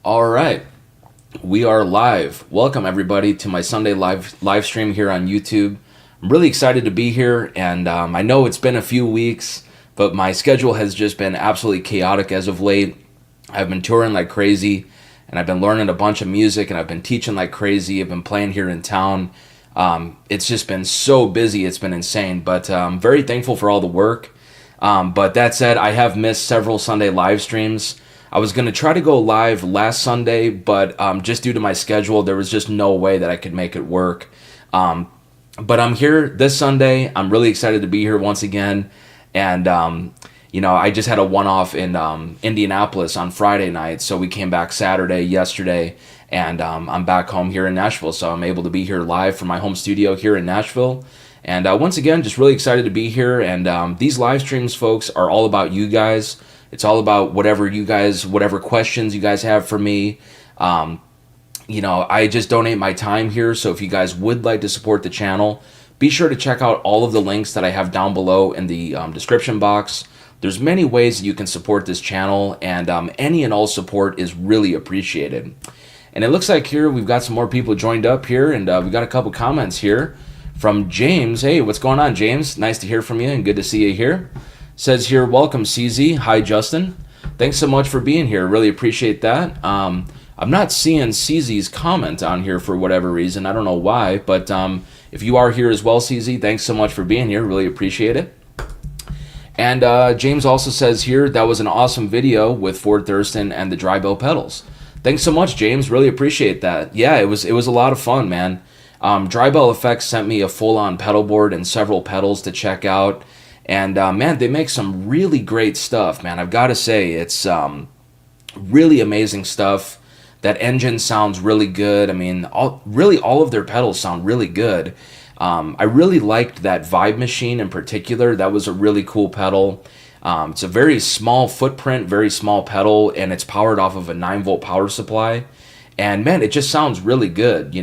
All right, we are live. Welcome everybody to my Sunday live stream here on YouTube. I'm really excited to be here, and I know it's been a few weeks, but my schedule has just been absolutely chaotic as of late. I've been touring like crazy, and I've been learning a bunch of music, and I've been teaching like crazy. I've been playing here in town. It's just been so busy. It's been insane, but I'm very thankful for all the work. But that said, I have missed several Sunday live streams. I was going to try to go live last Sunday, but just due to my schedule, there was just no way that I could make it work. But I'm here this Sunday. I'm really excited to be here once again. And, I just had a one-off in Indianapolis on Friday night, so we came back Saturday, yesterday, and I'm back home here in Nashville, so I'm able to be here live from my home studio here in Nashville. And once again, just really excited to be here. And these live streams, folks, are all about you guys. It's all about whatever questions you guys have for me. I just donate my time here. So if you guys would like to support the channel, be sure to check out all of the links that I have down below in the description box. There's many ways that you can support this channel, and any and all support is really appreciated. And it looks like here we've got some more people joined up here, and we've got a couple comments here from James. Hey, what's going on, James? Nice to hear from you and good to see you here. Says here, welcome CZ. Hi, Justin. Thanks so much for being here. Really appreciate that. I'm not seeing CZ's comment on here for whatever reason. I don't know why, but if you are here as well, CZ, thanks so much for being here. Really appreciate it. And James also says here, that was an awesome video with Ford Thurston and the dry bell pedals. Thanks so much, James. Really appreciate that. Yeah, it was a lot of fun, man. Dry Bell Effects sent me a full-on pedal board and several pedals to check out. And man, they make some really great stuff, man. I've got to say, it's really amazing stuff. That engine sounds really good. I mean, all of their pedals sound really good. I really liked that Vibe Machine in particular. That was a really cool pedal. It's a very small footprint, very small pedal, and it's powered off of a 9-volt power supply. And man, it just sounds really good,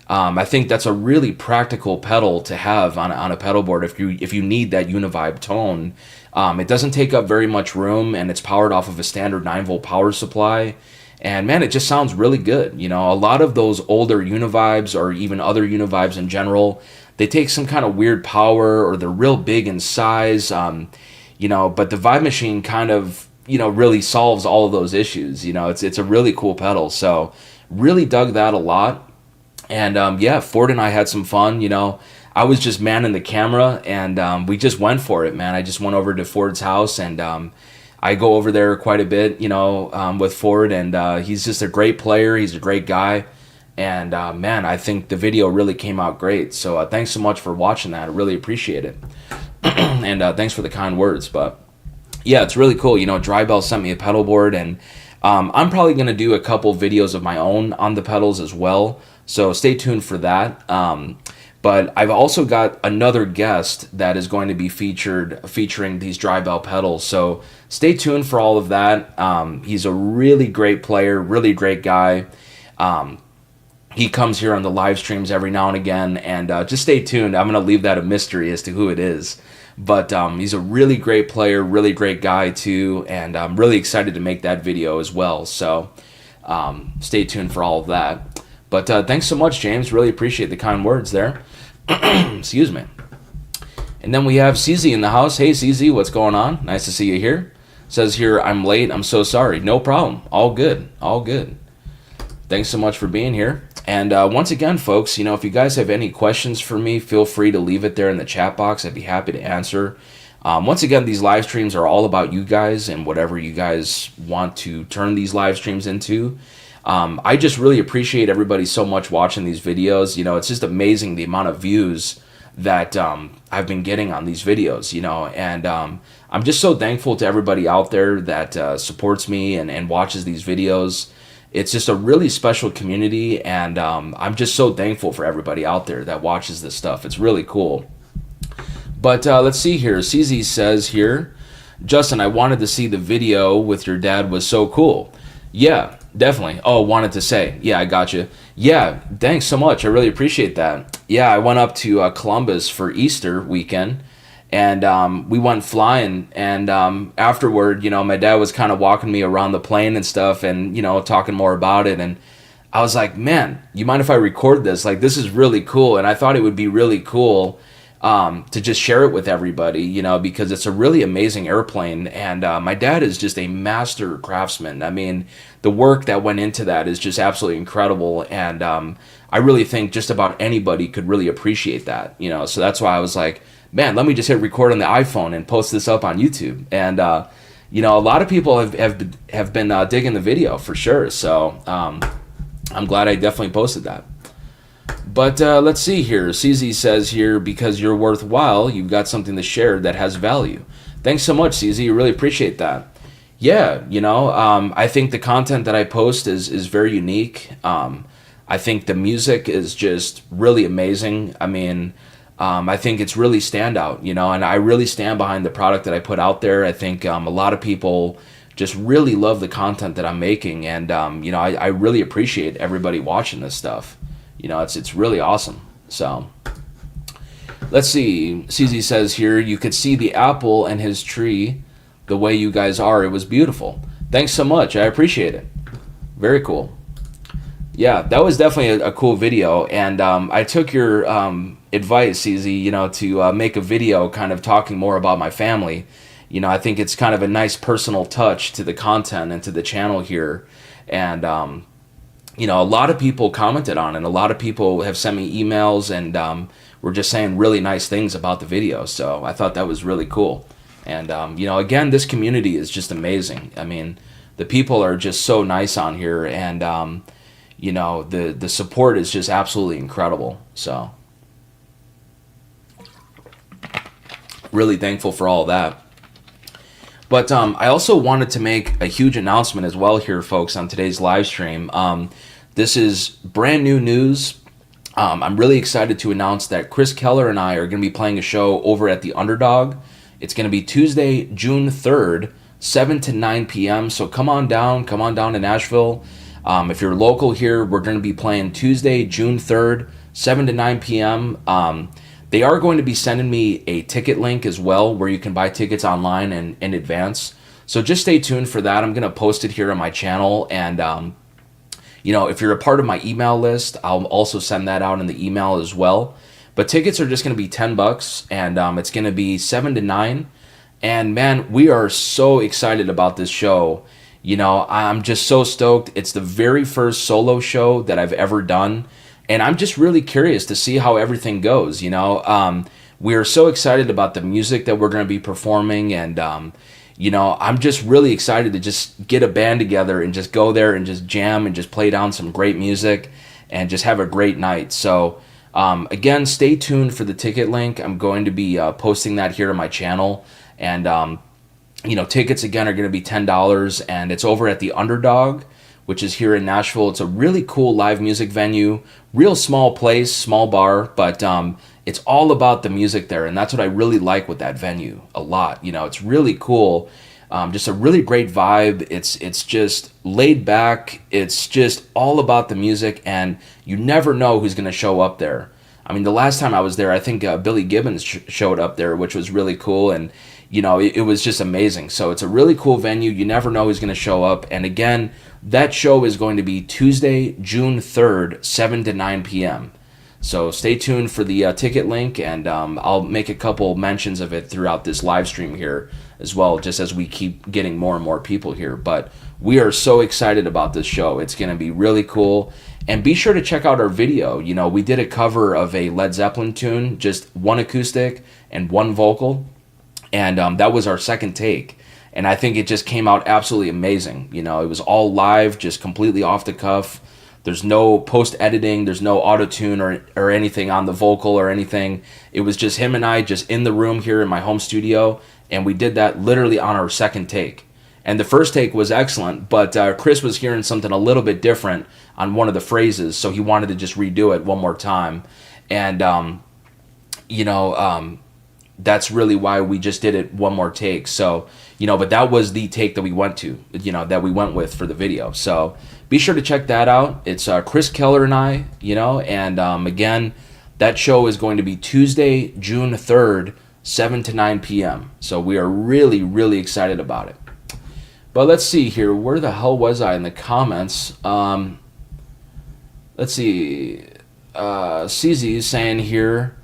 I think that's a really practical pedal to have on a pedal board if you need that univibe tone. It doesn't take up very much room, and it's powered off of a standard 9-volt power supply. And man, it just sounds really good. A lot of those older univibes, or even other univibes in general, they take some kind of weird power, or they're real big in size. But the Vibe Machine kind of really solves all of those issues. It's a really cool pedal. So really dug that a lot. And Ford and I had some fun. I was just manning the camera, and we just went for it, man. I just went over to Ford's house, and I go over there quite a bit, with Ford, and he's just a great player. He's a great guy, and man, I think the video really came out great. So thanks so much for watching that. I really appreciate it, and thanks for the kind words. But yeah, it's really cool. Dry Bell sent me a pedal board, and I'm probably going to do a couple videos of my own on the pedals as well. So stay tuned for that. But I've also got another guest that is going to be featuring these dry bell pedals. So stay tuned for all of that. He's a really great player, really great guy. He comes here on the live streams every now and again, and just stay tuned. I'm going to leave that a mystery as to who it is. But he's a really great player, really great guy too, and I'm really excited to make that video as well. So stay tuned for all of that. But thanks so much, James. Really appreciate the kind words there. Excuse me. And then we have CZ in the house. Hey, CZ, what's going on? Nice to see you here. Says here, I'm late. I'm so sorry. No problem. All good. All good. Thanks so much for being here. And once again, folks, if you guys have any questions for me, feel free to leave it there in the chat box. I'd be happy to answer. Once again, these live streams are all about you guys and whatever you guys want to turn these live streams into. I just really appreciate everybody so much watching these videos. It's just amazing the amount of views that I've been getting on these videos, and I'm just so thankful to everybody out there that supports me and watches these videos. It's just a really special community, and I'm just so thankful for everybody out there that watches this stuff. It's really cool. But let's see here. CZ says here, Justin, I wanted to see the video with your dad, was so cool. Yeah, definitely. Oh, wanted to say. Yeah, I got you. Yeah, thanks so much. I really appreciate that. Yeah, I went up to Columbus for Easter weekend, and we went flying. And afterward, my dad was kind of walking me around the plane and stuff, and talking more about it. And I was like, man, you mind if I record this? Like, this is really cool. And I thought it would be really cool to just share it with everybody, because it's a really amazing airplane. And my dad is just a master craftsman. I mean, the work that went into that is just absolutely incredible. And I really think just about anybody could really appreciate that, So that's why I was like, man, let me just hit record on the iPhone and post this up on YouTube. And, a lot of people have been digging the video for sure. So I'm glad I definitely posted that. But let's see here. CZ says here, because you're worthwhile, you've got something to share that has value. Thanks so much, CZ. Really appreciate that. Yeah, I think the content that I post is very unique. I think the music is just really amazing. I mean, I think it's really standout, and I really stand behind the product that I put out there. I think a lot of people just really love the content that I'm making, and I really appreciate everybody watching this stuff. It's really awesome. So let's see. CZ says here, you could see the apple and his tree the way you guys are. It was beautiful. Thanks so much. I appreciate it. Very cool. Yeah, that was definitely a cool video. And I took your advice, CZ, to make a video kind of talking more about my family. I think it's kind of a nice personal touch to the content and to the channel here. And a lot of people commented on it. A lot of people have sent me emails and were just saying really nice things about the video. So I thought that was really cool. And, again, this community is just amazing. I mean, the people are just so nice on here. And, the support is just absolutely incredible. So really thankful for all of that. But I also wanted to make a huge announcement as well here, folks, on today's live stream. This is brand new news. I'm really excited to announce that Chris Keller and I are going to be playing a show over at the Underdog. It's going to be Tuesday, June 3rd, 7 to 9 p.m. So come on down to Nashville. If you're local here, we're going to be playing Tuesday, June 3rd, 7 to 9 p.m. They are going to be sending me a ticket link as well, where you can buy tickets online and in advance. So just stay tuned for that. I'm going to post it here on my channel. And, if you're a part of my email list, I'll also send that out in the email as well. But tickets are just going to be $10, and it's going to be 7 to 9. And, man, we are so excited about this show. I'm just so stoked. It's the very first solo show that I've ever done. And I'm just really curious to see how everything goes, We are so excited about the music that we're going to be performing. And, I'm just really excited to just get a band together and just go there and just jam and just play down some great music and just have a great night. So, again, stay tuned for the ticket link. I'm going to be posting that here on my channel. And, tickets, again, are going to be $10. And it's over at the Underdog, which is here in Nashville. It's a really cool live music venue, real small place, small bar, but it's all about the music there, and that's what I really like with that venue a lot. It's really cool, just a really great vibe. It's just laid back. It's just all about the music, and you never know who's going to show up there. I mean, the last time I was there, I think Billy Gibbons showed up there, which was really cool, and it was just amazing. So it's a really cool venue. You never know who's going to show up. And again, that show is going to be Tuesday, June 3rd, 7 to 9 p.m. So stay tuned for the ticket link, and I'll make a couple mentions of it throughout this live stream here as well, just as we keep getting more and more people here. But we are so excited about this show. It's going to be really cool. And be sure to check out our video. We did a cover of a Led Zeppelin tune, just one acoustic and one vocal. And that was our second take. And I think it just came out absolutely amazing. It was all live, just completely off the cuff. There's no post-editing. There's no auto-tune or anything on the vocal or anything. It was just him and I just in the room here in my home studio. And we did that literally on our second take. And the first take was excellent, but Chris was hearing something a little bit different on one of the phrases. So he wanted to just redo it one more time. And, that's really why we just did it one more take. So, but that was the take that we went to, that we went with for the video. So be sure to check that out. It's Chris Keller and I, and again, that show is going to be Tuesday, June 3rd, 7 to 9 p.m. So we are really, really excited about it. But let's see here. Where the hell was I in the comments? Let's see. CZ is saying here,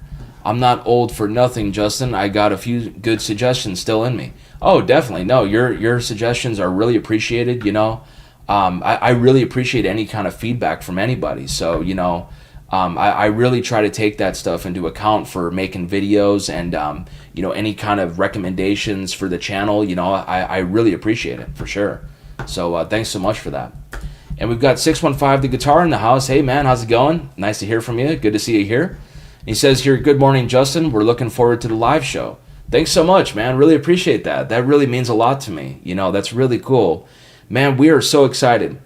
I'm not old for nothing, Justin. I got a few good suggestions still in me. Oh, definitely. No, your suggestions are really appreciated, you know. I really appreciate any kind of feedback from anybody. So, you know, I really try to take that stuff into account for making videos and, you know, any kind of recommendations for the channel. You know, I really appreciate it for sure. So thanks so much for that. And we've got 615 the guitar in the house. Hey, man, how's it going? Nice to hear from you. Good to see you here. And he says here, good morning, Justin. We're looking forward to the live show. Thanks so much, man. Really appreciate that. That really means a lot to me. You know, that's really cool. Man, we are so excited.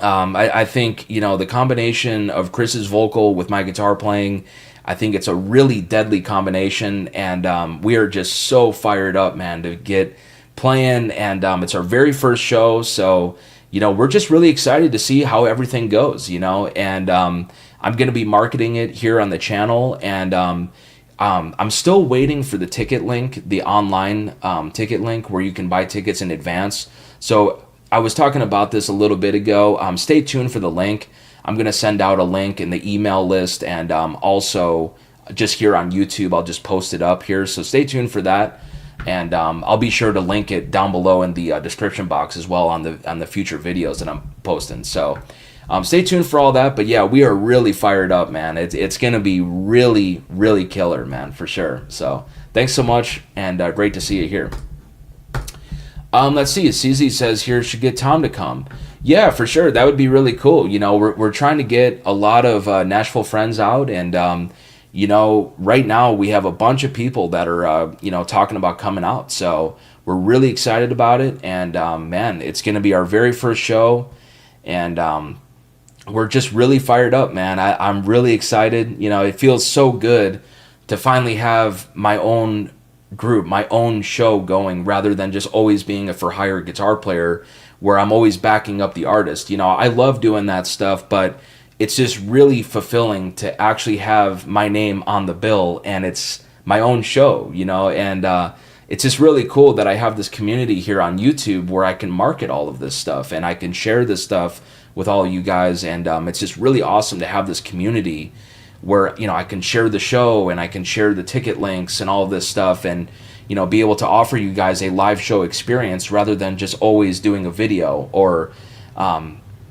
I think, you know, the combination of Chris's vocal with my guitar playing, I think it's a really deadly combination. And we are just so fired up, man, to get playing. And it's our very first show. So, you know, we're just really excited to see how everything goes, you know. And I'm going to be marketing it here on the channel. And I'm still waiting for the ticket link, the online ticket link where you can buy tickets in advance. So I was talking about this a little bit ago. Stay tuned for the link. I'm going to send out a link in the email list, and also just here on YouTube, I'll just post it up here. So stay tuned for that, and I'll be sure to link it down below in the description box as well on the future videos that I'm posting. So stay tuned for all that. But yeah, we are really fired up, man. It's going to be really, really killer, man, for sure. So thanks so much, and great to see you here. Let's see. CZ says here, should get Tom to come. Yeah, for sure. That would be really cool. You know, we're trying to get a lot of Nashville friends out, and you know, right now we have a bunch of people that are you know, talking about coming out. So we're really excited about it, and man, it's going to be our very first show, and we're just really fired up, man. I'm really excited. You know, it feels so good to finally have my own group, my own show going, rather than just always being a for hire guitar player where I'm always backing up the artist. You know, I love doing that stuff, but it's just really fulfilling to actually have my name on the bill and it's my own show, you know. And it's just really cool that I have this community here on YouTube where I can market all of this stuff and I can share this stuff with all of you guys. And it's just really awesome to have this community where, you know, I can share the show and I can share the ticket links and all of this stuff, and, you know, be able to offer you guys a live show experience rather than just always doing a video or,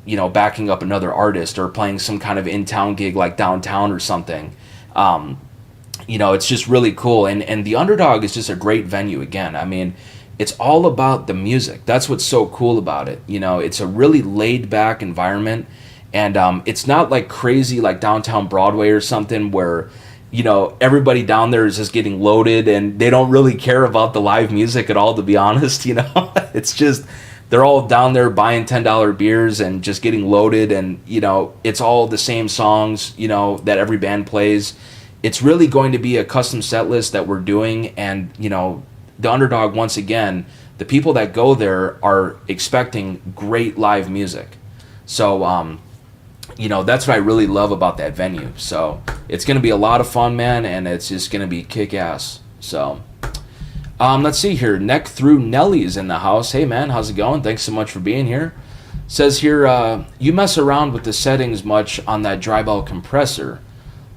you know, backing up another artist or playing some kind of in-town gig like downtown or something. You know, it's just really cool. And the Underdog is just a great venue again. I mean, it's all about the music. That's what's so cool about it. You know, it's a really laid-back environment. And it's not like crazy like downtown Broadway or something where, you know, everybody down there is just getting loaded and they don't really care about the live music at all, to be honest, you know. It's just, they're all down there buying $10 beers and just getting loaded, and, you know, it's all the same songs, you know, that every band plays. It's really going to be a custom set list that we're doing, and, you know, the Underdog, once again, the people that go there are expecting great live music. So, you know, that's what I really love about that venue. So it's going to be a lot of fun, man, and it's just going to be kick-ass. So let's see here. Neck Through Nelly's in the house. Hey, man, how's it going? Thanks so much for being here. Says here, you mess around with the settings much on that dry bell compressor.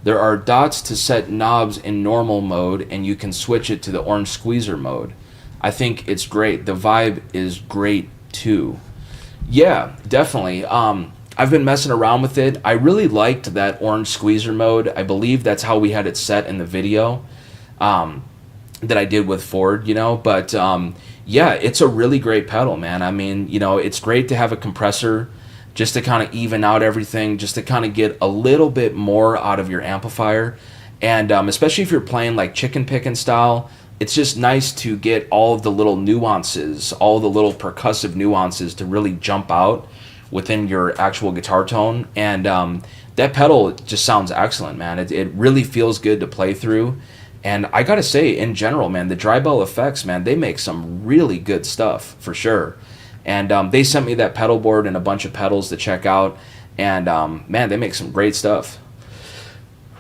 There are dots to set knobs in normal mode, and you can switch it to the orange squeezer mode. I think it's great. The vibe is great, too. Yeah, definitely. I've been messing around with it. I really liked that orange squeezer mode. I believe that's how we had it set in the video that I did with Ford, you know. But yeah, it's a really great pedal, man. I mean, you know, it's great to have a compressor just to kind of even out everything, just to kind of get a little bit more out of your amplifier. And especially if you're playing like chicken picking style, it's just nice to get all of the little nuances, all the little percussive nuances to really jump out within your actual guitar tone. And that pedal just sounds excellent, man. It really feels good to play through. And I gotta say, in general, man, the dry bell effects, man, they make some really good stuff for sure. And they sent me that pedal board and a bunch of pedals to check out, and man, they make some great stuff.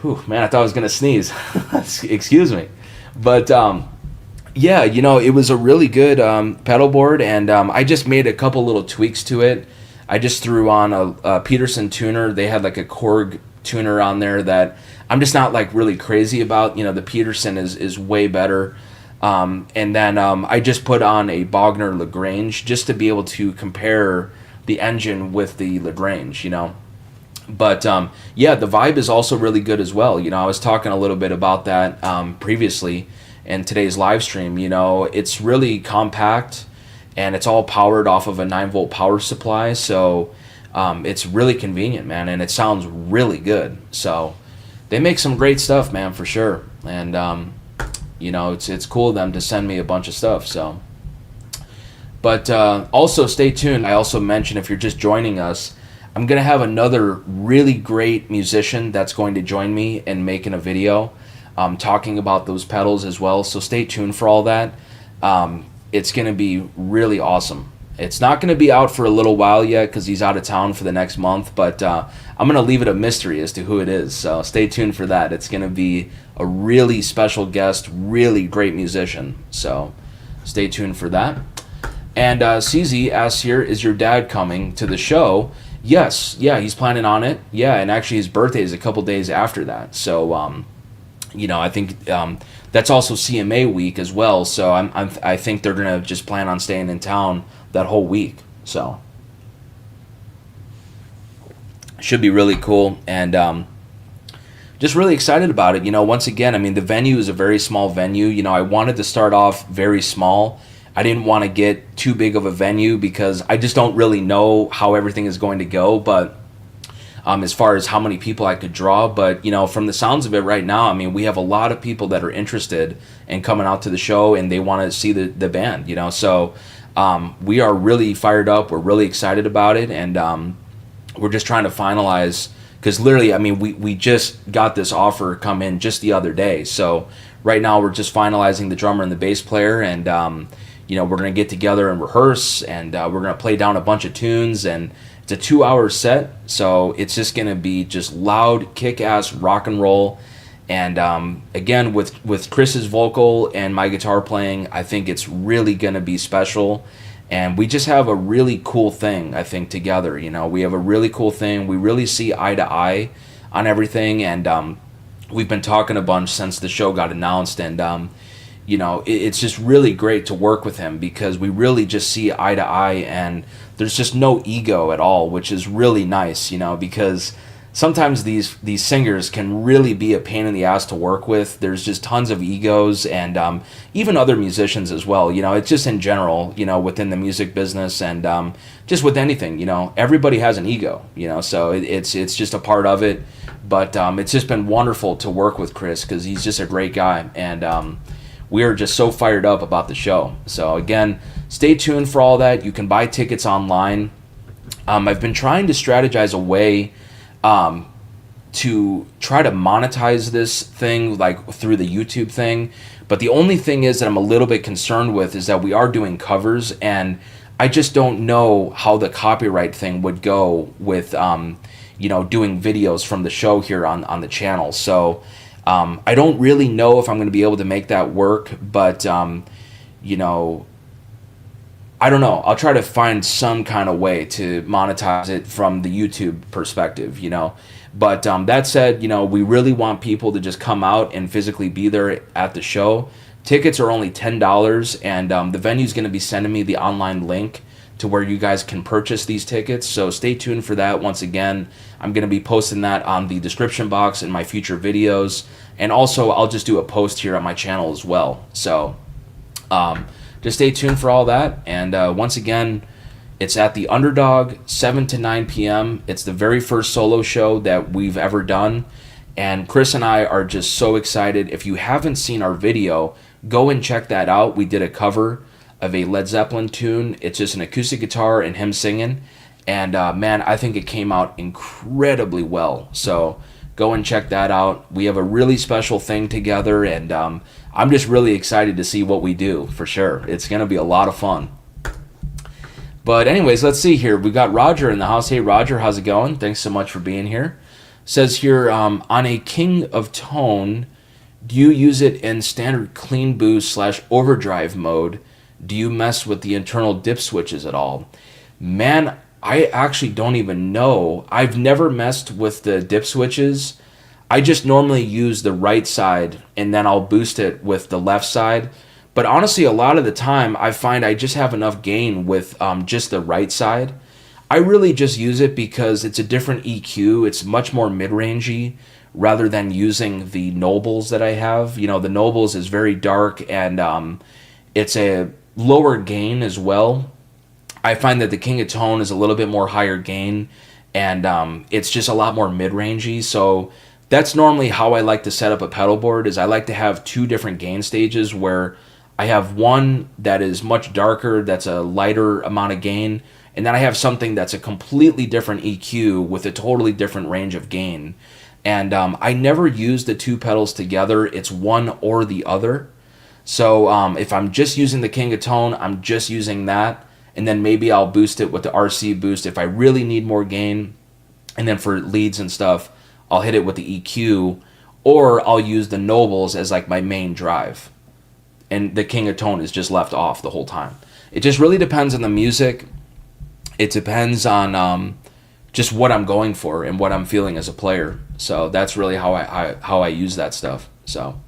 Whew, man, I thought I was gonna sneeze. Excuse me. But yeah, it was a really good pedal board, and I just made a couple little tweaks to it. I just threw on a Peterson tuner. They had like a Korg tuner on there that I'm just not like really crazy about. The Peterson is way better. And then I just put on a Bogner Lagrange just to be able to compare the engine with the Lagrange. But yeah, the vibe is also really good as well. I was talking a little bit about that previously in today's live stream. It's really compact, and it's all powered off of a 9-volt power supply. So it's really convenient, man, and it sounds really good. So they make some great stuff, man, for sure. And it's cool of them to send me a bunch of stuff. So, but also stay tuned. I also mentioned, if you're just joining us, I'm gonna have another really great musician that's going to join me in making a video talking about those pedals as well. So stay tuned for all that. It's gonna be really awesome. It's not gonna be out for a little while yet because he's out of town for the next month, but I'm gonna leave it a mystery as to who it is. So stay tuned for that. It's gonna be a really special guest, really great musician. So stay tuned for that. And CZ asks here, is your dad coming to the show? Yes, yeah, he's planning on it. Yeah, and actually his birthday is a couple days after that. So, I think that's also CMA week as well. So I think they're gonna just plan on staying in town that whole week. So should be really cool, and just really excited about it. Once again, the venue is a very small venue. I wanted to start off very small. I didn't want to get too big of a venue because I just don't really know how everything is going to go. But as far as how many people I could draw, but from the sounds of it right now, we have a lot of people that are interested in coming out to the show, and they want to see the band. So we are really fired up. We're really excited about it, and we're just trying to finalize, because literally, we just got this offer come in just the other day. So right now we're just finalizing the drummer and the bass player, and we're going to get together and rehearse, and we're going to play down a bunch of tunes, and it's a 2-hour set, so it's just going to be just loud, kick-ass rock and roll. And again, with Chris's vocal and my guitar playing, I think it's really going to be special. And we just have a really cool thing, I think, together. We have a really cool thing. We really see eye to eye on everything, and we've been talking a bunch since the show got announced, and it's just really great to work with him because we really just see eye to eye, and there's just no ego at all, which is really nice, because sometimes these singers can really be a pain in the ass to work with. There's just tons of egos, and even other musicians as well. It's just in general, within the music business, and just with anything, everybody has an ego, so it's just a part of it. But it's just been wonderful to work with Chris because he's just a great guy, and we are just so fired up about the show. So again, stay tuned for all that. You can buy tickets online. I've been trying to strategize a way to try to monetize this thing, like through the YouTube thing. But the only thing is that I'm a little bit concerned with is that we are doing covers, and I just don't know how the copyright thing would go with, doing videos from the show here on the channel. So I don't really know if I'm going to be able to make that work, but, I don't know. I'll try to find some kind of way to monetize it from the YouTube perspective, But that said, we really want people to just come out and physically be there at the show. Tickets are only $10, and the venue's going to be sending me the online link to where you guys can purchase these tickets. So stay tuned for that. Once again, I'm going to be posting that on the description box in my future videos. And also, I'll just do a post here on my channel as well. So just stay tuned for all that. And once again, it's at the Underdog, 7 to 9 p.m. It's the very first solo show that we've ever done. And Chris and I are just so excited. If you haven't seen our video, go and check that out. We did a cover of a Led Zeppelin tune. It's just an acoustic guitar and him singing. And man, I think it came out incredibly well. So go and check that out. We have a really special thing together, and I'm just really excited to see what we do, for sure. It's going to be a lot of fun. But anyways, let's see here. We got Roger in the house. Hey, Roger, how's it going? Thanks so much for being here. Says here, on a King of Tone, Do you use it in standard clean boost / overdrive mode? Do you mess with the internal dip switches at all? Man, I actually don't even know. I've never messed with the dip switches. I just normally use the right side and then I'll boost it with the left side. But honestly, a lot of the time I find I just have enough gain with just the right side. I really just use it because it's a different EQ. It's much more mid-rangey rather than using the Nobles that I have. The Nobles is very dark and it's a lower gain as well. I find that the King of Tone is a little bit more higher gain and it's just a lot more mid-rangey. So that's normally how I like to set up a pedal board. Is I like to have two different gain stages where I have one that is much darker, that's a lighter amount of gain, and then I have something that's a completely different EQ with a totally different range of gain. And I never use the two pedals together. It's one or the other. So if I'm just using the King of Tone, I'm just using that. And then maybe I'll boost it with the RC boost if I really need more gain. And then for leads and stuff, I'll hit it with the EQ. Or I'll use the Nobles as like my main drive. And the King of Tone is just left off the whole time. It just really depends on the music. It depends on just what I'm going for and what I'm feeling as a player. So that's really how I use that stuff. So,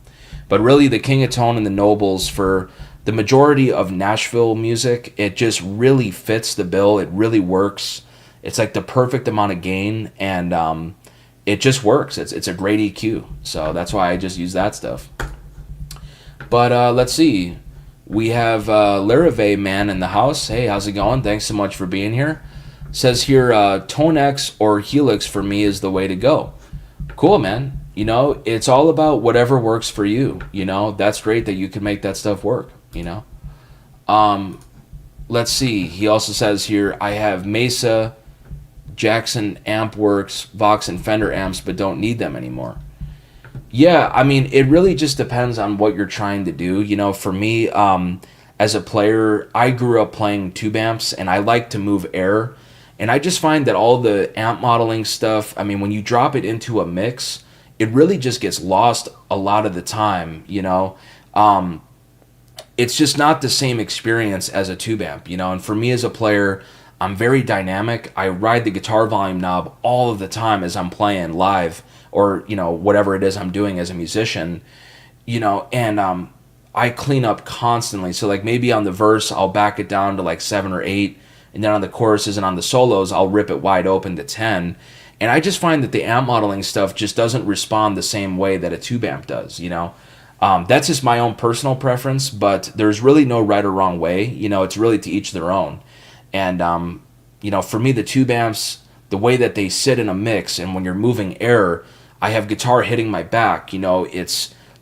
but really the King of Tone and the Nobles for the majority of Nashville music, it just really fits the bill. It really works. It's like the perfect amount of gain, and it just works. It's a great EQ. So that's why I just use that stuff. But let's see. We have Larave Man in the house. Hey, how's it going? Thanks so much for being here. Says here, Tone X or Helix for me is the way to go. Cool, man. It's all about whatever works for you. That's great that you can make that stuff work. Let's see. He also says here, I have Mesa, Jackson Ampworks, Vox, and Fender amps, but don't need them anymore. Yeah, I mean, it really just depends on what you're trying to do. For me, as a player, I grew up playing tube amps, and I like to move air. And I just find that all the amp modeling stuff, I mean, when you drop it into a mix, it really just gets lost a lot of the time, It's just not the same experience as a tube amp, And for me as a player, I'm very dynamic. I ride the guitar volume knob all of the time as I'm playing live or, whatever it is I'm doing as a musician, and I clean up constantly. So like maybe on the verse, I'll back it down to like 7 or 8. And then on the choruses and on the solos, I'll rip it wide open to 10. And I just find that the amp modeling stuff just doesn't respond the same way that a tube amp does, That's just my own personal preference, but there's really no right or wrong way. It's really to each their own. And, for me, the tube amps, the way that they sit in a mix and when you're moving air, I have guitar hitting my back,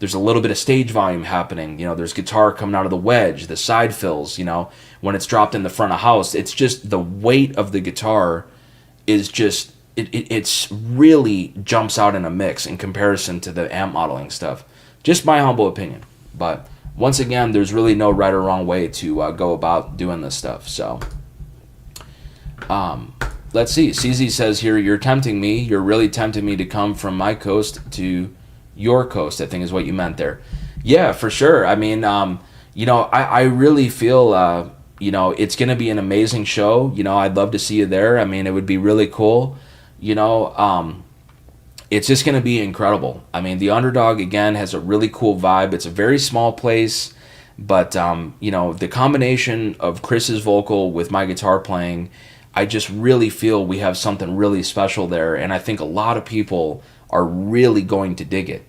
there's a little bit of stage volume happening. There's guitar coming out of the wedge, the side fills, when it's dropped in the front of house. It's just the weight of the guitar is just, it's really jumps out in a mix in comparison to the amp modeling stuff. Just my humble opinion. But once again, there's really no right or wrong way to go about doing this stuff. So, let's see. CZ says here, you're tempting me. You're really tempting me to come from my coast to your coast, I think is what you meant there. Yeah, for sure. I mean, I really feel, it's going to be an amazing show. I'd love to see you there. I mean, it would be really cool. It's just going to be incredible. I mean, the Underdog, again, has a really cool vibe. It's a very small place, but, the combination of Chris's vocal with my guitar playing, I just really feel we have something really special there, and I think a lot of people are really going to dig it,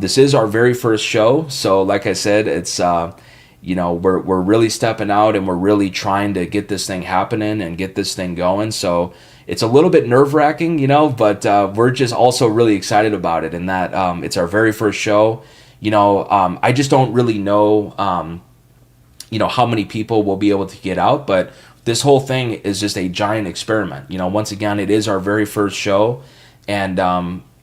This is our very first show, so like I said, it's, we're really stepping out, and we're really trying to get this thing happening and get this thing going, so it's a little bit nerve-wracking, but we're just also really excited about it, and that it's our very first show. I just don't really know, how many people will be able to get out, but this whole thing is just a giant experiment. Once again, it is our very first show, and,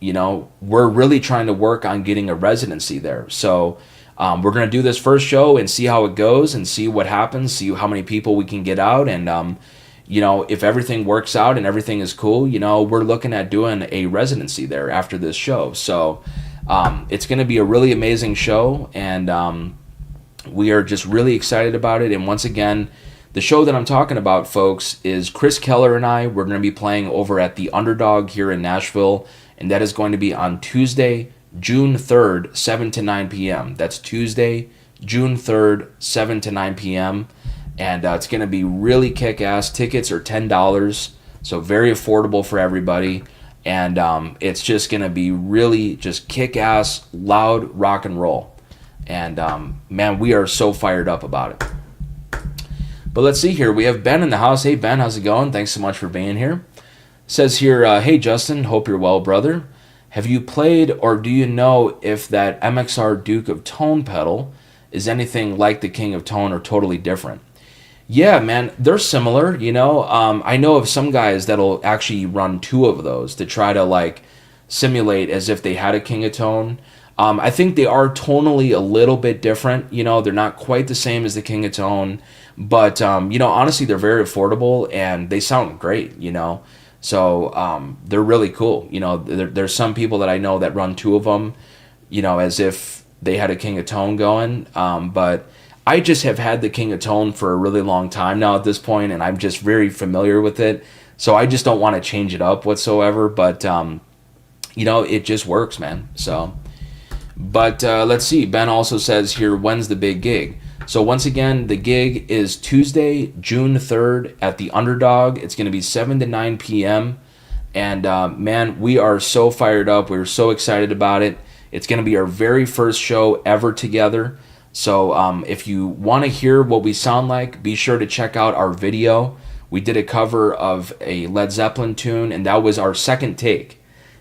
we're really trying to work on getting a residency there. So we're going to do this first show and see how it goes and see what happens, see how many people we can get out, and, if everything works out and everything is cool, we're looking at doing a residency there after this show. So It's going to be a really amazing show, and we are just really excited about it. And once again, the show that I'm talking about, folks, is Chris Keller and I. We're going to be playing over at the Underdog here in Nashville, and that is going to be on Tuesday, June 3rd, 7 to 9 p.m. That's Tuesday, June 3rd, 7 to 9 p.m. And it's going to be really kick-ass. Tickets are $10, so very affordable for everybody. And it's just going to be really just kick-ass, loud rock and roll. And man, we are so fired up about it. But let's see here. We have Ben in the house. Hey, Ben, how's it going? Thanks so much for being here. Says here, hey, Justin, hope you're well, brother. Have you played, or do you know if that MXR Duke of Tone pedal is anything like the King of Tone or totally different? Yeah, man, they're similar, you know. I know of some guys that'll actually run two of those to try to, like, simulate as if they had a King of Tone. I think they are tonally a little bit different. You know, they're not quite the same as the King of Tone. But, you know, honestly, they're very affordable and they sound great, you know. So they're really cool. You know, there's some people that I know that run two of them, you know, as if they had a King of Tone going. But I just have had the King of Tone for a really long time now at this point, and I'm just very familiar with it. So I just don't want to change it up whatsoever. But, you know, it just works, man. So, but let's see. Ben also says here, when's the big gig? So once again, the gig is Tuesday, June 3rd at the Underdog. It's going to be 7 to 9 p.m. And man, we are so fired up. We're so excited about it. It's going to be our very first show ever together. So if you want to hear what we sound like, be sure to check out our video. We did a cover of a Led Zeppelin tune, and that was our second take.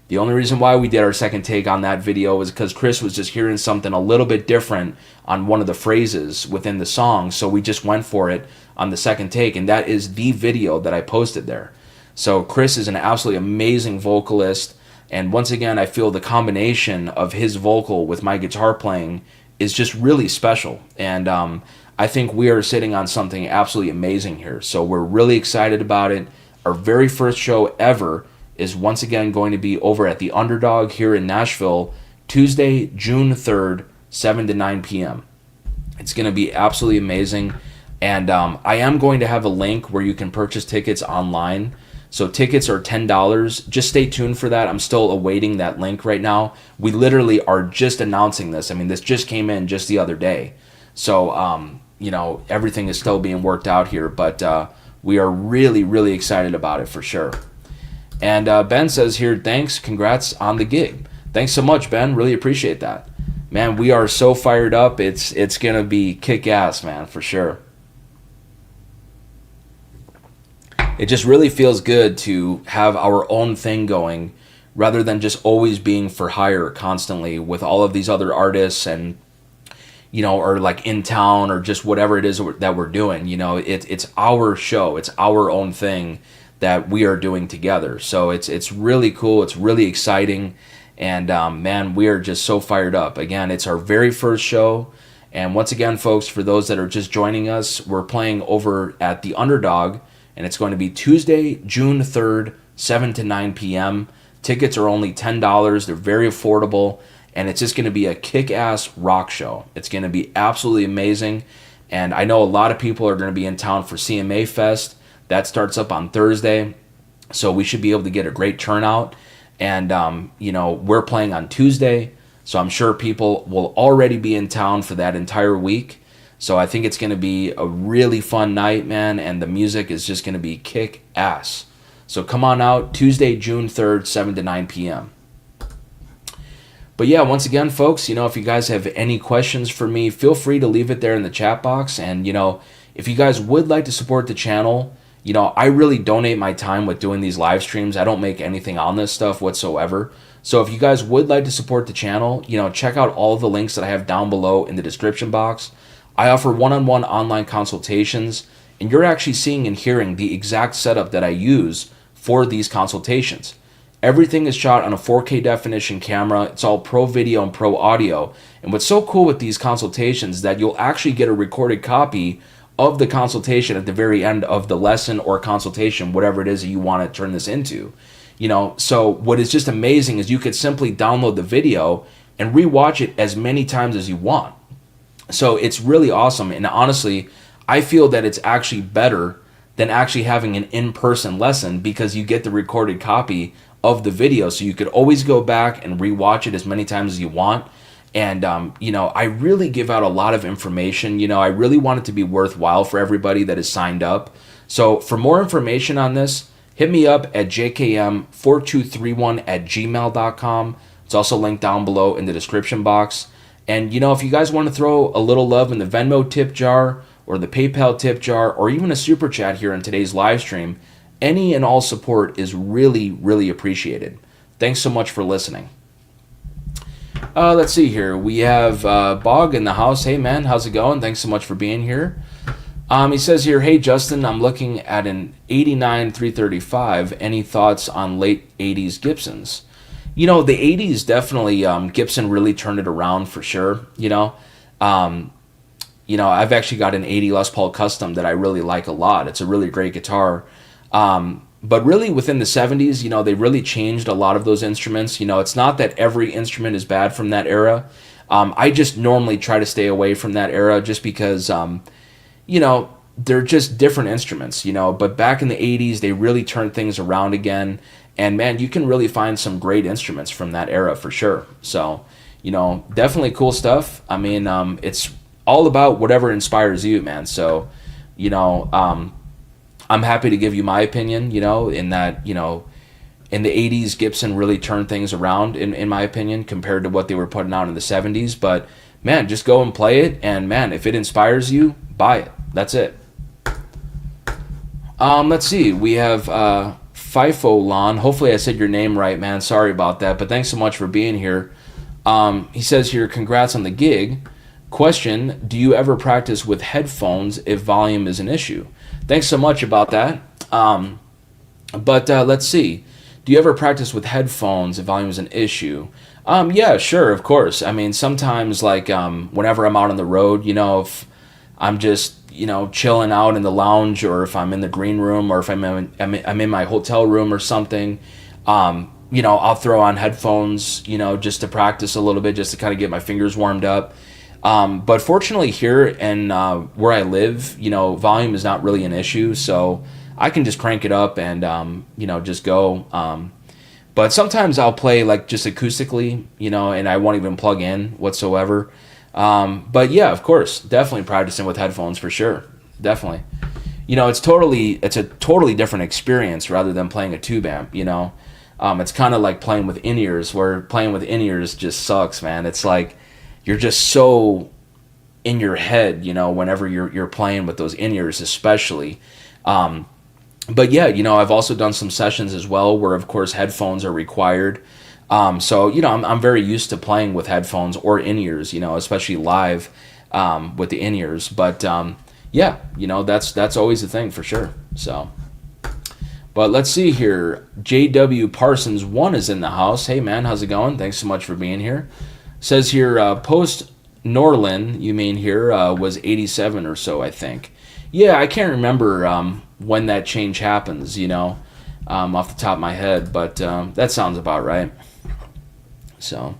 The only reason why we did our second take on that video was because Chris was just hearing something a little bit different on one of the phrases within the song, so we just went for it on the second take, and that is the video that I posted there. So Chris is an absolutely amazing vocalist, and once again, I feel the combination of his vocal with my guitar playing is just really special, and I think we are sitting on something absolutely amazing here. So we're really excited about it. Our very first show ever is once again going to be over at the Underdog here in Nashville, Tuesday, June 3rd, 7 to 9 p.m. It's going to be absolutely amazing. And I am going to have a link where you can purchase tickets online. So tickets are $10. Just stay tuned for that. I'm still awaiting that link right now. We literally are just announcing this. I mean, this just came in just the other day. So, you know, everything is still being worked out here. But we are really, really excited about it for sure. And Ben says here, thanks, congrats on the gig. Thanks so much, Ben. Really appreciate that. Man, we are so fired up. It's going to be kick-ass, man, for sure. It just really feels good to have our own thing going rather than just always being for hire constantly with all of these other artists and, you know, or like in town or just whatever it is that we're doing. You know, it's our show. It's our own thing that we are doing together. So it's really cool. It's really exciting. And man, we are just so fired up. Again, it's our very first show. And once again, folks, for those that are just joining us, we're playing over at the Underdog, and it's going to be Tuesday, June 3rd, 7 to 9 p.m. Tickets are only $10. They're very affordable, and it's just going to be a kick-ass rock show. It's going to be absolutely amazing. And I know a lot of people are going to be in town for CMA Fest. That starts up on Thursday, so we should be able to get a great turnout. And, you know, we're playing on Tuesday, so I'm sure people will already be in town for that entire week. So I think it's going to be a really fun night, man, and the music is just going to be kick-ass. So come on out, Tuesday, June 3rd, 7 to 9 p.m. But yeah, once again, folks, you know, if you guys have any questions for me, feel free to leave it there in the chat box. And, you know, if you guys would like to support the channel, you know, I really donate my time with doing these live streams. I don't make anything on this stuff whatsoever. So if you guys would like to support the channel, you know, check out all of the links that I have down below in the description box. I offer one-on-one online consultations, and you're actually seeing and hearing the exact setup that I use for these consultations. Everything is shot on a 4K definition camera. It's all pro video and pro audio. And what's so cool with these consultations is that you'll actually get a recorded copy of the consultation at the very end of the lesson or consultation, whatever it is that you want to turn this into. You know, so what is just amazing is you could simply download the video and rewatch it as many times as you want. So it's really awesome. And honestly, I feel that it's actually better than actually having an in-person lesson, because you get the recorded copy of the video. So you could always go back and rewatch it as many times as you want. And, I really give out a lot of information. I really want it to be worthwhile for everybody that is signed up. So for more information on this, hit me up at jkm4231@gmail.com. It's also linked down below in the description box. And, if you guys want to throw a little love in the Venmo tip jar or the PayPal tip jar or even a super chat here in today's live stream, any and all support is really, really appreciated. Thanks so much for listening. Let's see here. We have Bog in the house. Hey, man, how's it going? Thanks so much for being here. He says here, hey, Justin, I'm looking at an 89 335. Any thoughts on late 80s Gibsons? The 80s definitely, Gibson really turned it around for sure. I've actually got an 80 Les Paul Custom that I really like a lot. It's a really great guitar. But really within the 70s, they really changed a lot of those instruments. It's not that every instrument is bad from that era. I just normally try to stay away from that era just because, they're just different instruments, But back in the 80s, they really turned things around again. And man, you can really find some great instruments from that era for sure. So, definitely cool stuff. I mean, it's all about whatever inspires you, man. So, I'm happy to give you my opinion, in that, in the 80s, Gibson really turned things around, in my opinion, compared to what they were putting out in the 70s. But, man, just go and play it. And, man, if it inspires you, buy it. That's it. Let's see. We have FIFO Lon. Hopefully I said your name right, man. Sorry about that. But thanks so much for being here. He says here, congrats on the gig. Question, do you ever practice with headphones if volume is an issue? Thanks so much about that. But let's see. Do you ever practice with headphones if volume is an issue? Yeah, sure, of course. I mean, sometimes like whenever I'm out on the road, if I'm just, chilling out in the lounge, or if I'm in the green room, or if I'm in my hotel room or something, I'll throw on headphones, just to practice a little bit, just to kind of get my fingers warmed up. But fortunately here and where I live, volume is not really an issue, so I can just crank it up and, just go. But sometimes I'll play like just acoustically, and I won't even plug in whatsoever. But yeah, of course, definitely practicing with headphones for sure. Definitely. It's a totally different experience rather than playing a tube amp, It's kind of like playing with in-ears, where playing with in-ears just sucks, man. It's like you're just so in your head, whenever you're playing with those in-ears especially. But yeah, I've also done some sessions as well where, of course, headphones are required. So, I'm very used to playing with headphones or in-ears, especially live with the in-ears. But, yeah, that's always a thing for sure. So, but let's see here. JW Parsons 1 is in the house. Hey, man, how's it going? Thanks so much for being here. Says here, post Norlin, you mean here, was 87 or so, I think. Yeah, I can't remember when that change happens, off the top of my head, but that sounds about right. So,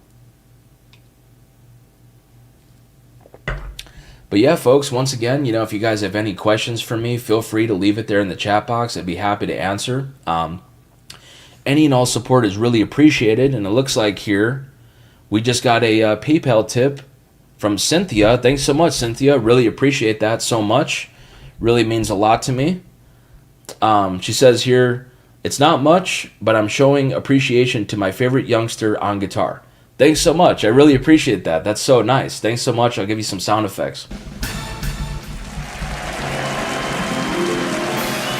but yeah, folks, once again, if you guys have any questions for me, feel free to leave it there in the chat box. I'd be happy to answer. Any and all support is really appreciated, and it looks like here we just got a PayPal tip from Cynthia. Thanks so much, Cynthia. Really appreciate that so much. Really means a lot to me. She says here, it's not much, but I'm showing appreciation to my favorite youngster on guitar. Thanks so much. I really appreciate that. That's so nice. Thanks so much. I'll give you some sound effects.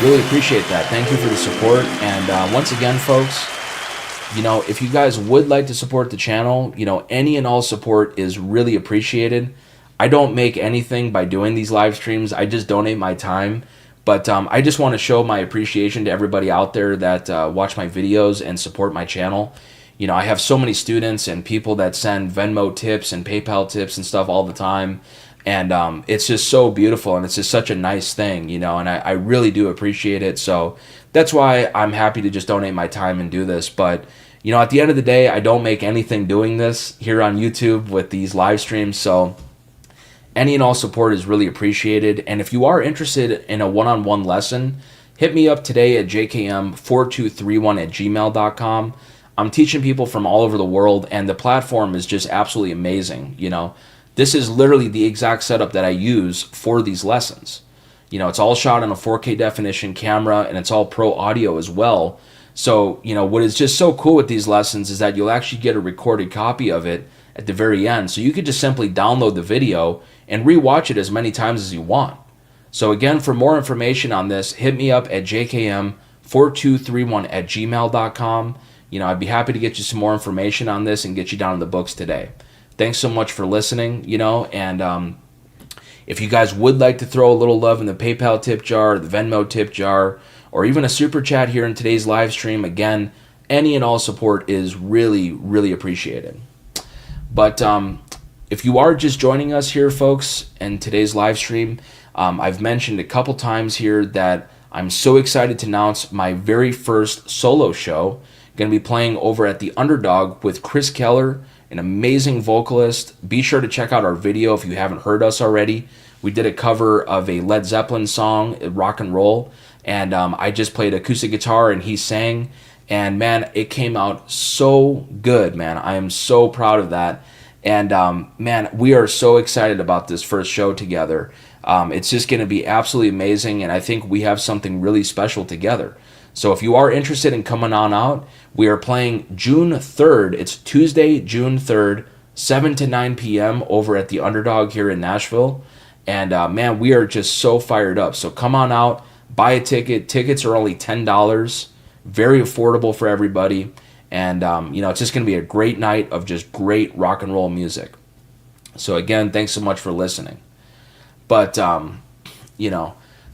Really appreciate that. Thank you for the support. And once again, folks, if you guys would like to support the channel, any and all support is really appreciated. I don't make anything by doing these live streams. I just donate my time. But I just want to show my appreciation to everybody out there that watch my videos and support my channel. I have so many students and people that send Venmo tips and PayPal tips and stuff all the time. And it's just so beautiful, and it's just such a nice thing, and I really do appreciate it. So that's why I'm happy to just donate my time and do this. But, at the end of the day, I don't make anything doing this here on YouTube with these live streams, so any and all support is really appreciated. And if you are interested in a one-on-one lesson, hit me up today at jkm4231@gmail.com. I'm teaching people from all over the world, and the platform is just absolutely amazing. This is literally the exact setup that I use for these lessons. It's all shot on a 4K definition camera, and it's all pro audio as well. So, what is just so cool with these lessons is that you'll actually get a recorded copy of it at the very end. So you could just simply download the video and rewatch it as many times as you want. So again, for more information on this, hit me up at jkm4231@gmail.com. I'd be happy to get you some more information on this and get you down in the books today. Thanks so much for listening, and if you guys would like to throw a little love in the PayPal tip jar, the Venmo tip jar, or even a super chat here in today's live stream, again, any and all support is really, really appreciated. But if you are just joining us here, folks, in today's live stream, I've mentioned a couple times here that I'm so excited to announce my very first solo show. Going to be playing over at the Underdog with Chris Keller, an amazing vocalist. Be sure to check out our video if you haven't heard us already. We did a cover of a Led Zeppelin song, Rock and Roll, and I just played acoustic guitar and he sang. And man, it came out so good, man. I am so proud of that. And man, we are so excited about this first show together. It's just going to be absolutely amazing, and I think we have something really special together. So if you are interested in coming on out, we are playing June 3rd. It's Tuesday, June 3rd, 7 to 9 p.m. over at the Underdog here in Nashville. And man, we are just so fired up. So come on out, buy a ticket. Tickets are only $10, very affordable for everybody. And, it's just going to be a great night of just great rock and roll music. So again, thanks so much for listening. But,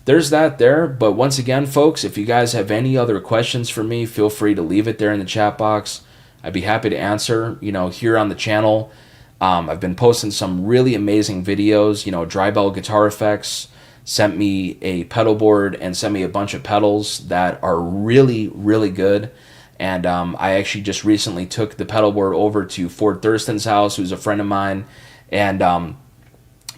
there's that there. But once again, folks, if you guys have any other questions for me, feel free to leave it there in the chat box. I'd be happy to answer, here on the channel. I've been posting some really amazing videos. Dry Bell Guitar Effects sent me a pedal board and sent me a bunch of pedals that are really, really good. And I actually just recently took the pedal board over to Ford Thurston's house, who's a friend of mine. And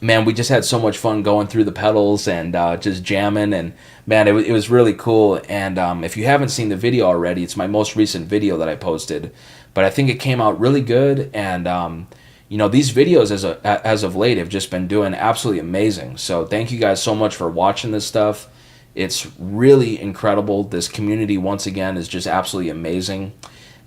man, we just had so much fun going through the pedals and just jamming. And man, it was really cool. And if you haven't seen the video already, it's my most recent video that I posted. But I think it came out really good. And these videos as of late have just been doing absolutely amazing. So thank you guys so much for watching this stuff. It's really incredible. This community, once again, is just absolutely amazing.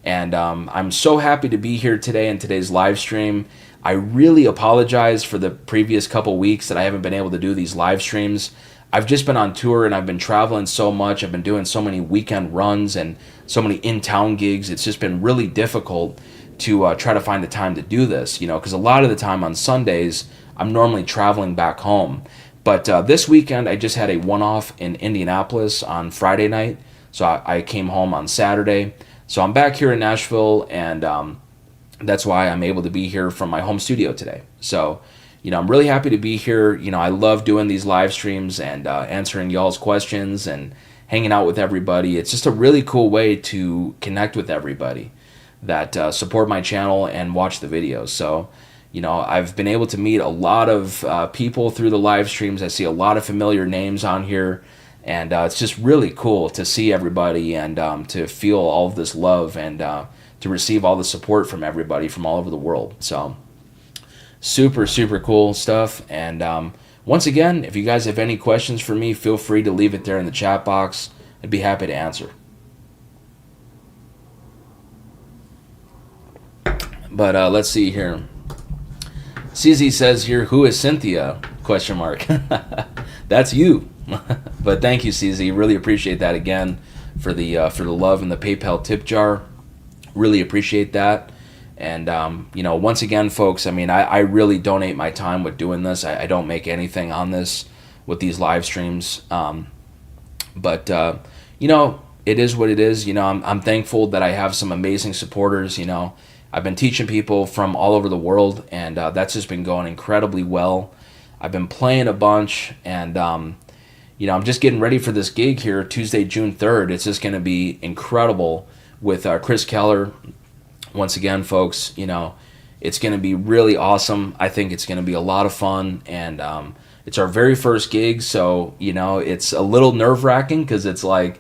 And I'm so happy to be here today in today's live stream. I really apologize for the previous couple weeks that I haven't been able to do these live streams. I've just been on tour and I've been traveling so much. I've been doing so many weekend runs and so many in-town gigs. It's just been really difficult to try to find the time to do this, because a lot of the time on Sundays, I'm normally traveling back home. But this weekend, I just had a one-off in Indianapolis on Friday night. So I came home on Saturday. So I'm back here in Nashville, and that's why I'm able to be here from my home studio today. So, I'm really happy to be here. I love doing these live streams and answering y'all's questions and hanging out with everybody. It's just a really cool way to connect with everybody that support my channel and watch the videos. So, I've been able to meet a lot of people through the live streams. I see a lot of familiar names on here, and it's just really cool to see everybody and to feel all of this love and to receive all the support from everybody from all over the world. So super, super cool stuff. And once again, if you guys have any questions for me, feel free to leave it there in the chat box. I'd be happy to answer. But let's see here. CZ says here, who is Cynthia? Question mark. That's you. But thank you, CZ. Really appreciate that again for the love and the PayPal tip jar. Really appreciate that. And once again, folks, I really donate my time with doing this. I don't make anything on this with these live streams. But it is what it is. I'm thankful that I have some amazing supporters. I've been teaching people from all over the world, and that's just been going incredibly well. I've been playing a bunch, and I'm just getting ready for this gig here, Tuesday, June 3rd. It's just going to be incredible with Chris Keller. Once again, folks, it's going to be really awesome. I think it's going to be a lot of fun, and it's our very first gig, so it's a little nerve-wracking because it's like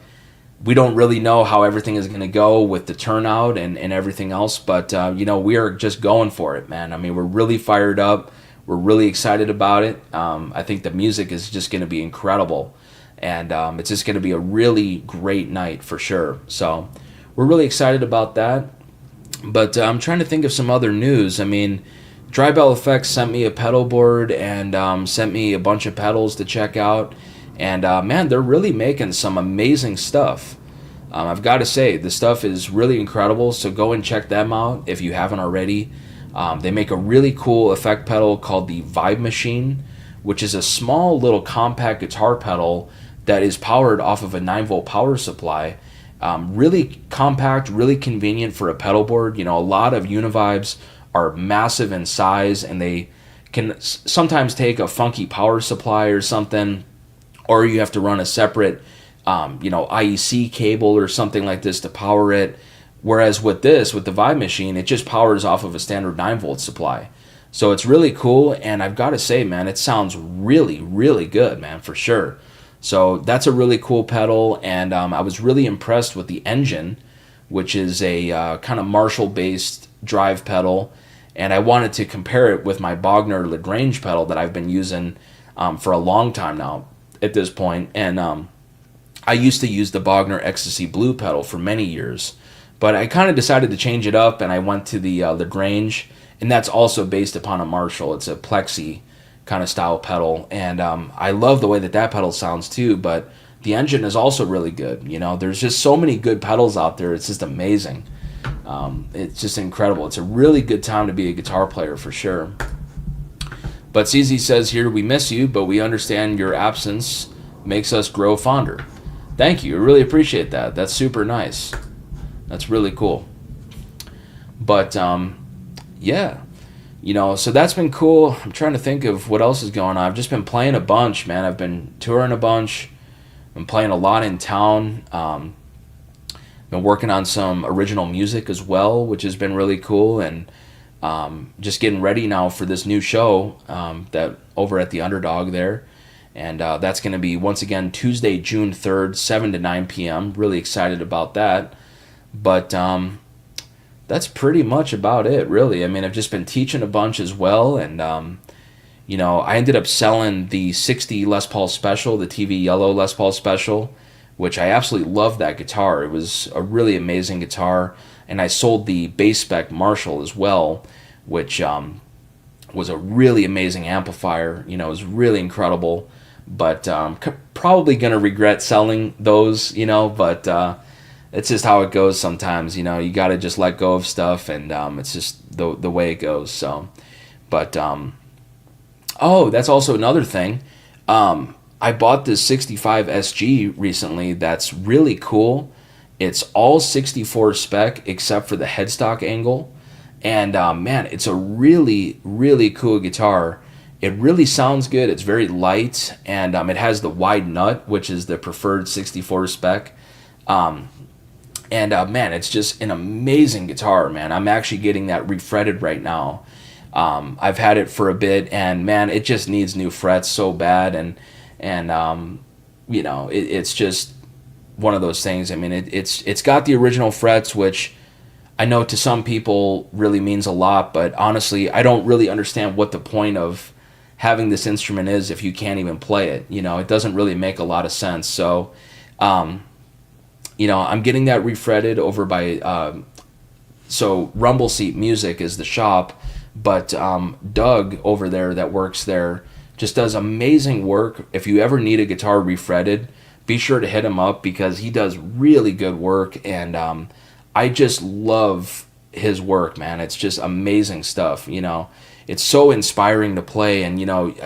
we don't really know how everything is going to go with the turnout and everything else, but we are just going for it, man. I mean, we're really fired up. We're really excited about it. I think the music is just going to be incredible, and it's just going to be a really great night for sure. So we're really excited about that. But I'm trying to think of some other news. I mean, Dry Bell Effects sent me a pedal board and sent me a bunch of pedals to check out. And man, they're really making some amazing stuff. I've got to say, the stuff is really incredible. So go and check them out if you haven't already. They make a really cool effect pedal called the Vibe Machine, which is a small little compact guitar pedal that is powered off of a 9-volt power supply. Really compact, really convenient for a pedal board. A lot of Univibes are massive in size, and they can sometimes take a funky power supply or something, or you have to run a separate, IEC cable or something like this to power it. Whereas with the Vibe Machine, it just powers off of a standard 9-volt supply. So it's really cool, and I've got to say, man, it sounds really, really good, man, for sure. So that's a really cool pedal, and I was really impressed with the engine, which is a kind of Marshall-based drive pedal, and I wanted to compare it with my Bogner Lagrange pedal that I've been using for a long time now at this point. And I used to use the Bogner Ecstasy Blue pedal for many years, but I kind of decided to change it up, and I went to the Lagrange, and that's also based upon a Marshall. It's a Plexi kind of style pedal, and I love the way that pedal sounds too, but the engine is also really good. There's just so many good pedals out there. It's just amazing. It's just incredible. It's a really good time to be a guitar player for sure. But CZ says here, we miss you, but we understand your absence makes us grow fonder. Thank you. I really appreciate that. That's super nice. That's really cool. But yeah. So that's been cool. I'm trying to think of what else is going on. I've just been playing a bunch, man. I've been touring a bunch. Been playing a lot in town. Been working on some original music as well, which has been really cool. And just getting ready now for this new show that over at the Underdog there. And that's going to be, once again, Tuesday, June 3rd, 7 to 9 p.m. Really excited about that. But that's pretty much about it, really. I mean, I've just been teaching a bunch as well, and I ended up selling the 60 Les Paul Special, the TV Yellow Les Paul Special, which I absolutely loved that guitar. It was a really amazing guitar, and I sold the bass spec Marshall as well, which was a really amazing amplifier. It was really incredible, but probably gonna regret selling those, but it's just how it goes sometimes. You got to just let go of stuff, and it's just the way it goes. So, but that's also another thing. I bought this 65 SG recently. That's really cool. It's all 64 spec except for the headstock angle, and man, it's a really, really cool guitar. It really sounds good. It's very light, and it has the wide nut, which is the preferred 64 spec. And man, it's just an amazing guitar, man. I'm actually getting that refretted right now. I've had it for a bit, and man, it just needs new frets so bad. And it's just one of those things. I mean, it's got the original frets, which I know to some people really means a lot, but honestly, I don't really understand what the point of having this instrument is if you can't even play it. It doesn't really make a lot of sense. So, I'm getting that refretted over by, so Rumble Seat Music is the shop, but Doug over there that works there just does amazing work. If you ever need a guitar refretted, be sure to hit him up because he does really good work, and I just love his work, man. It's just amazing stuff, It's so inspiring to play, and,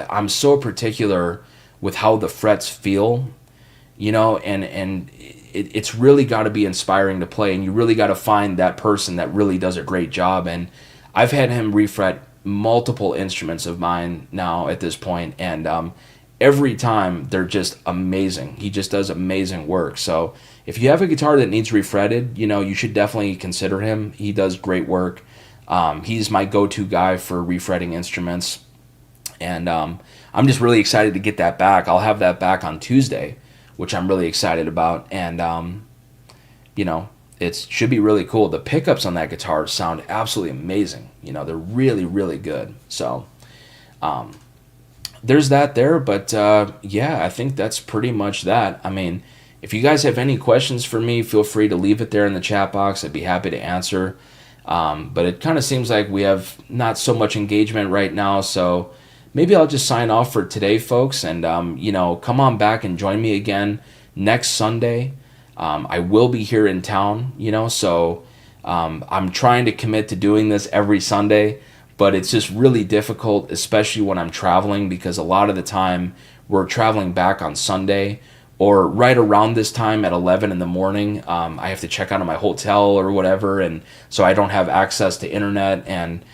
I'm so particular with how the frets feel, and it's really got to be inspiring to play, and you really got to find that person that really does a great job. And I've had him refret multiple instruments of mine now at this point, and every time they're just amazing. He just does amazing work. So if you have a guitar that needs refretted, you should definitely consider him. He does great work. He's my go-to guy for refretting instruments. And I'm just really excited to get that back. I'll have that back on Tuesday, which I'm really excited about. And, it should be really cool. The pickups on that guitar sound absolutely amazing. They're really, really good. So there's that there. But, I think that's pretty much that. I mean, if you guys have any questions for me, feel free to leave it there in the chat box. I'd be happy to answer. But it kind of seems like we have not so much engagement right now. So maybe I'll just sign off for today, folks. And, come on back and join me again next Sunday. I will be here in town, so I'm trying to commit to doing this every Sunday. But it's just really difficult, especially when I'm traveling, because a lot of the time we're traveling back on Sunday or right around this time at 11 in the morning. I have to check out of my hotel or whatever, and so I don't have access to internet, and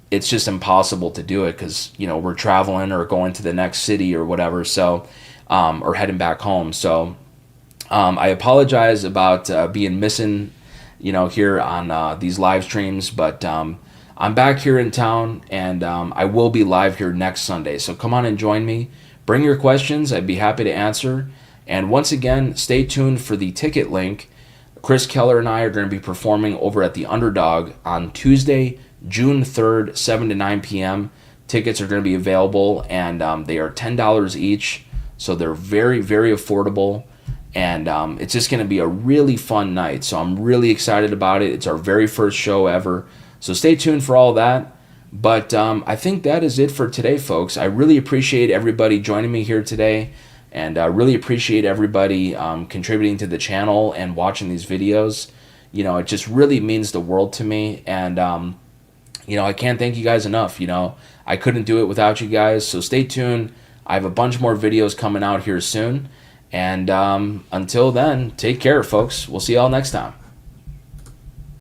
it's just impossible to do it because, we're traveling or going to the next city or whatever, so or heading back home. So I apologize about being missing, here on these live streams, but I'm back here in town, and I will be live here next Sunday. So come on and join me. Bring your questions. I'd be happy to answer. And once again, stay tuned for the ticket link. Chris Keller and I are going to be performing over at the Underdog on Tuesday, June 3rd, 7 to 9 p.m. Tickets are going to be available, and they are $10 each. So they're very, very affordable. And it's just going to be a really fun night. So I'm really excited about it. It's our very first show ever. So stay tuned for all that. But I think that is it for today, folks. I really appreciate everybody joining me here today. And I really appreciate everybody contributing to the channel and watching these videos. It just really means the world to me. And, I can't thank you guys enough. I couldn't do it without you guys. So stay tuned. I have a bunch more videos coming out here soon. And until then, take care, folks. We'll see y'all next time.